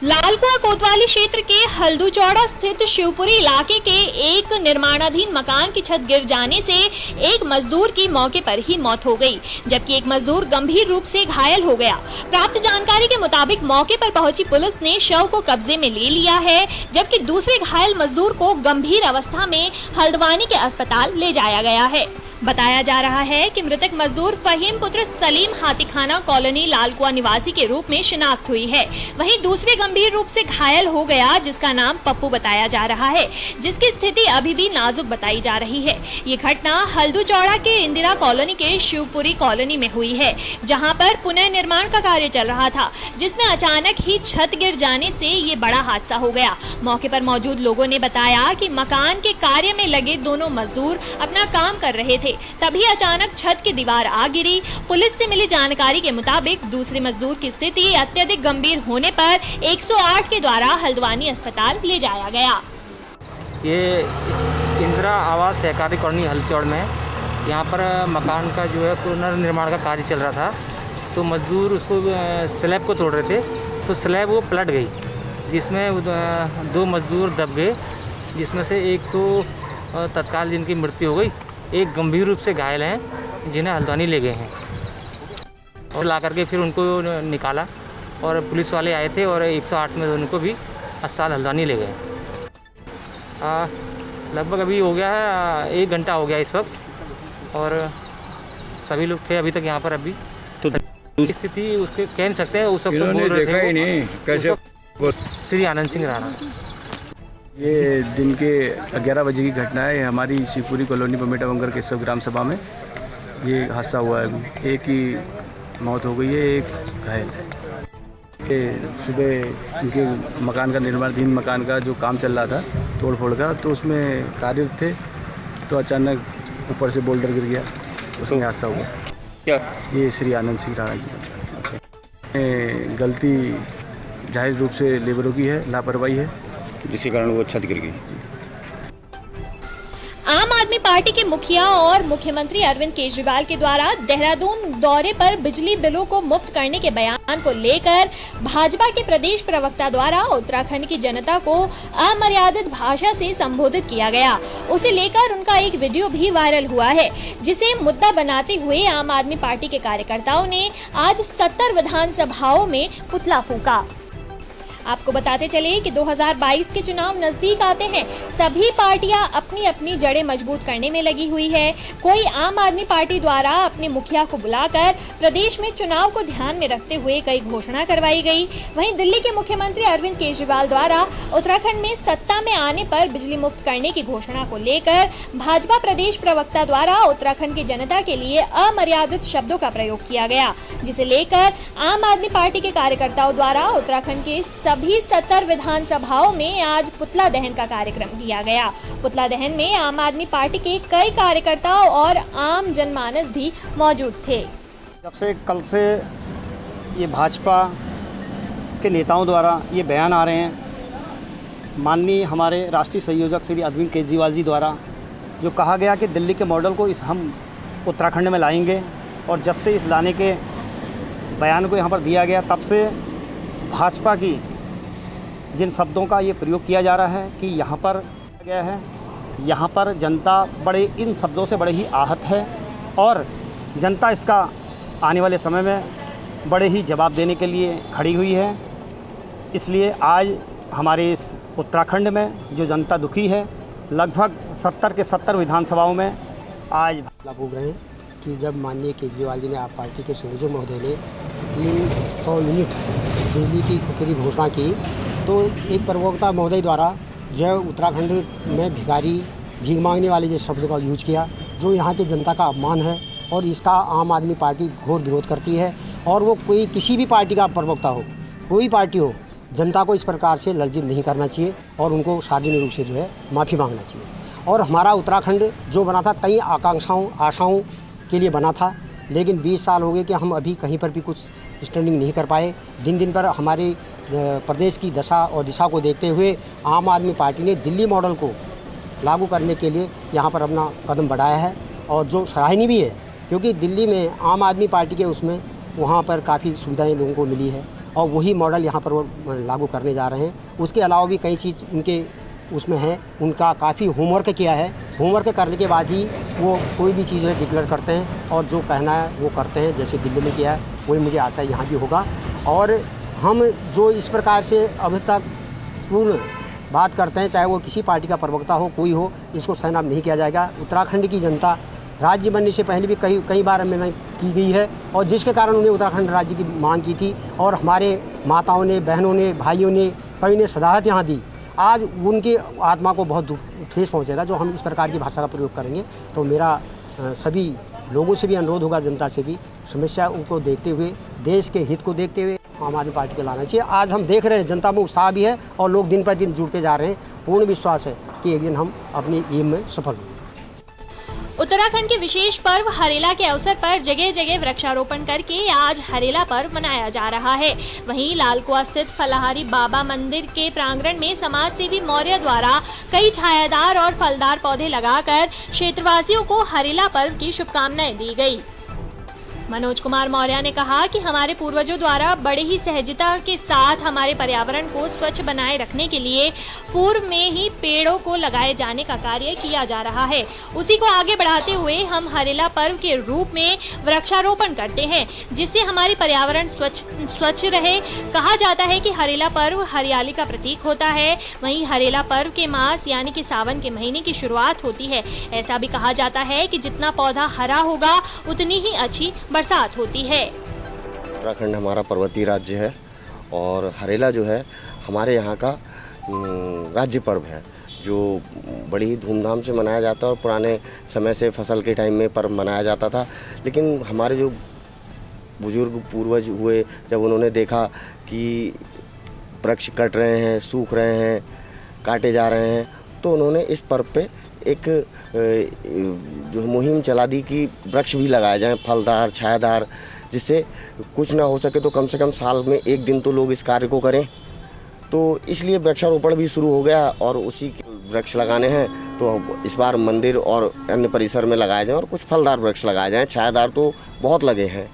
लालकुआं कोतवाली क्षेत्र के हल्दूचौड़ा स्थित शिवपुरी इलाके के एक निर्माणाधीन मकान की छत गिर जाने से एक मजदूर की मौके पर ही मौत हो गई, जबकि एक मजदूर गंभीर रूप से घायल हो गया। प्राप्त जानकारी के मुताबिक मौके पर पहुंची पुलिस ने शव को कब्जे में ले लिया है, जबकि दूसरे घायल मजदूर को गंभीर अवस्था में हल्द्वानी के अस्पताल ले जाया गया है। बताया जा रहा है कि मृतक मजदूर फहीम पुत्र सलीम हाथीखाना कॉलोनी लालकुआं निवासी के रूप में शिनाख्त हुई है। वहीं दूसरे गंभीर रूप से घायल हो गया, जिसका नाम पप्पू बताया जा रहा है, जिसकी स्थिति अभी भी नाजुक बताई जा रही है। ये घटना हल्दूचौड़ा के इंदिरा कॉलोनी के शिवपुरी कॉलोनी में हुई है, जहां पर पुनर्निर्माण का कार्य चल रहा था, जिसमें अचानक ही छत गिर जाने से ये बड़ा हादसा हो गया। मौके पर मौजूद लोगों ने बताया कि मकान के कार्य में लगे दोनों मजदूर अपना काम कर रहे थे, तभी अचानक छत की दीवार आ गिरी। पुलिस से मिली जानकारी के मुताबिक दूसरे मजदूर की स्थिति अत्यधिक गंभीर होने पर 108 के द्वारा हल्द्वानी अस्पताल ले जाया गया। ये इंदिरा आवास सहकारी कॉलोनी हल्दौड़ में यहाँ पर मकान का जो है पुनर्निर्माण का कार्य चल रहा था, तो मजदूर उसको स्लैब को तोड़ रहे थे, तो स्लैब वो पलट गई, जिसमें दो मजदूर दब गए, जिसमें से एक तो तत्काल जिनकी मृत्यु हो गई, एक गंभीर रूप से घायल हैं जिन्हें हल्द्वानी ले गए हैं और ला करके फिर उनको निकाला और पुलिस वाले आए थे और 108 में उनको भी अस्पताल हल्द्वानी ले गए। लगभग अभी हो गया है 1 घंटा हो गया इस वक्त, और सभी लोग थे अभी तक यहाँ पर। अभी तो स्थिति उसके कह नहीं सकते हैं, उस वक्त देखा ही नहीं कैसे। श्री आनंद सिंह राणा। ये दिन के 11 बजे की घटना है। हमारी शिवपुरी कॉलोनी बमेटा बंगर केशव ग्राम सभा में ये हादसा हुआ है। एक ही मौत हो गई है, एक घायल है। सुबह उनके मकान का निर्माणाधीन मकान का जो काम चल रहा था तोड़ फोड़ का, तो उसमें कार्यरत थे, तो अचानक ऊपर से बोल्डर गिर गया, उसमें हादसा हुआ। क्या ये श्री आनंद सिंह राणा जी गलती जाहिर रूप से लेबरों की है, लापरवाही है, जिसके कारण वो छत गिर गई। आम आदमी पार्टी के मुखिया और मुख्यमंत्री अरविंद केजरीवाल के द्वारा देहरादून दौरे पर बिजली बिलों को मुफ्त करने के बयान को लेकर भाजपा के प्रदेश प्रवक्ता द्वारा उत्तराखंड की जनता को अमर्यादित भाषा से संबोधित किया गया। उसे लेकर उनका एक वीडियो भी वायरल हुआ है, जिसे मुद्दा बनाते हुए आम आदमी पार्टी के कार्यकर्ताओं ने आज 70 विधानसभाओं में पुतला फूंका। आपको बताते चले कि 2022 के चुनाव नजदीक आते हैं। सभी पार्टियां अपनी अपनी जड़ें मजबूत करने में लगी हुई है। कोई आम आदमी पार्टी द्वारा अपने मुखिया को बुलाकर प्रदेश में चुनाव को ध्यान में रखते हुए कई घोषणा करवाई गई। वहीं दिल्ली के मुख्यमंत्री अरविंद केजरीवाल द्वारा उत्तराखंड में सत्ता में आने पर बिजली मुफ्त करने की घोषणा को लेकर भाजपा प्रदेश प्रवक्ता द्वारा उत्तराखंड की जनता के लिए अमर्यादित शब्दों का प्रयोग किया गया, जिसे लेकर आम आदमी पार्टी के कार्यकर्ताओं द्वारा उत्तराखंड के सभी 70 विधानसभाओं में आज पुतला दहन का कार्यक्रम किया गया। पुतला दहन में आम आदमी पार्टी के कई कार्यकर्ताओं और आम जनमानस भी मौजूद थे। जब से कल से ये भाजपा के नेताओं द्वारा ये बयान आ रहे हैं, माननीय हमारे राष्ट्रीय संयोजक श्री अरविंद केजरीवाल जी द्वारा जो कहा गया कि दिल्ली के मॉडल को हम उत्तराखंड में लाएंगे, और जब से इस लाने के बयान को यहाँ पर दिया गया, तब से भाजपा की जिन शब्दों का ये प्रयोग किया जा रहा है कि यहाँ पर गया है, यहाँ पर जनता बड़े इन शब्दों से बड़े ही आहत है, और जनता इसका आने वाले समय में बड़े ही जवाब देने के लिए खड़ी हुई है। इसलिए आज हमारे इस उत्तराखंड में जो जनता दुखी है, लगभग 70 के 70 विधानसभाओं में आज भूख रहे हैं कि जब माननीय केजरीवाल जी ने आप पार्टी के संयोजक महोदय ने 300 यूनिट बिजली की घोषणा की, तो एक प्रवक्ता महोदय द्वारा जो उत्तराखंड में भिखारी भीख मांगने वाले जो शब्द का यूज किया, जो यहाँ की जनता का अपमान है, और इसका आम आदमी पार्टी घोर विरोध करती है। और वो कोई किसी भी पार्टी का प्रवक्ता हो, कोई पार्टी हो, जनता को इस प्रकार से लज्जित नहीं करना चाहिए और उनको सार्वजनिक रूप से जो है माफ़ी मांगना चाहिए। और हमारा उत्तराखंड जो बना था कई आकांक्षाओं आशाओं के लिए बना था, लेकिन 20 साल हो गए कि हम अभी कहीं पर भी कुछ स्टैंडिंग नहीं कर पाए। दिन दिन पर हमारे प्रदेश की दशा और दिशा को देखते हुए आम आदमी पार्टी ने दिल्ली मॉडल को लागू करने के लिए यहाँ पर अपना कदम बढ़ाया है, और जो सराहनीय भी है, क्योंकि दिल्ली में आम आदमी पार्टी के उसमें वहाँ पर काफ़ी सुविधाएं लोगों को मिली है, और वही मॉडल यहाँ पर वो लागू करने जा रहे हैं। उसके अलावा भी कई चीज़ उनके उसमें है, उनका काफ़ी होमवर्क किया है। होमवर्क करने के बाद ही वो कोई भी चीज़ है डिक्लेयर करते हैं और जो कहना है वो करते हैं। जैसे दिल्ली में किया है वही मुझे आशा यहाँ भी होगा। और हम जो इस प्रकार से अभी तक पूर्ण बात करते हैं, चाहे वो किसी पार्टी का प्रवक्ता हो, कोई हो, इसको सहन अब नहीं किया जाएगा। उत्तराखंड की जनता राज्य बनने से पहले भी कई बार अमेंडमेंट की गई है और जिसके कारण उन्हें उत्तराखंड राज्य की मांग की थी और हमारे माताओं ने, बहनों ने, भाइयों ने, कई ने सदाहत यहाँ दी। आज उनकी आत्मा को बहुत ठेस पहुँचेगा जो हम इस प्रकार की भाषा का प्रयोग करेंगे। तो मेरा सभी लोगों से भी अनुरोध होगा, जनता से भी, समस्या को देखते हुए, देश के हित को देखते हुए आम आदमी पार्टी को लाना चाहिए। आज हम देख रहे हैं जनता में उत्साह भी है और लोग दिन पर दिन जुड़ते जा रहे हैं। पूर्ण विश्वास है कि एक दिन हम अपनी एम में सफल होंगे। उत्तराखंड के विशेष पर्व हरेला के अवसर पर जगह जगह वृक्षारोपण करके आज हरेला पर्व मनाया जा रहा है। वहीं लालकुआ स्थित फलाहारी बाबा मंदिर के प्रांगण में समाज सेवी मौर्य द्वारा कई छायादार और फलदार पौधे लगाकर क्षेत्रवासियों को हरेला पर्व की शुभकामनाएं दी गई। मनोज कुमार मौर्य ने कहा कि हमारे पूर्वजों द्वारा बड़े ही सहजता के साथ हमारे पर्यावरण को स्वच्छ बनाए रखने के लिए पूर्व में ही पेड़ों को लगाए जाने का कार्य किया जा रहा है। उसी को आगे बढ़ाते हुए हम हरेला पर्व के रूप में वृक्षारोपण करते हैं, जिससे हमारी पर्यावरण स्वच्छ रहे। कहा जाता है कि हरेला पर्व हरियाली का प्रतीक होता है। वहीं हरेला पर्व के मास यानी कि सावन के महीने की शुरुआत होती है। ऐसा भी कहा जाता है कि जितना पौधा हरा होगा उतनी ही अच्छी बरसात होती है। उत्तराखंड हमारा पर्वतीय राज्य है और हरेला जो है हमारे यहाँ का राज्य पर्व है जो बड़ी ही धूमधाम से मनाया जाता है और पुराने समय से फसल के टाइम में पर्व मनाया जाता था। लेकिन हमारे जो बुजुर्ग पूर्वज हुए, जब उन्होंने देखा कि वृक्ष कट रहे हैं, सूख रहे हैं, काटे जा रहे हैं, तो उन्होंने इस पर्व पे एक जो मुहिम चला दी कि वृक्ष भी लगाए जाएं, फलदार, छायादार, जिससे कुछ ना हो सके तो कम से कम साल में एक दिन तो लोग इस कार्य को करें। तो इसलिए वृक्षारोपण भी शुरू हो गया और उसी के वृक्ष लगाने हैं तो इस बार मंदिर और अन्य परिसर में लगाए जाएं और कुछ फलदार वृक्ष लगाए जाएं। छायादार तो बहुत लगे हैं।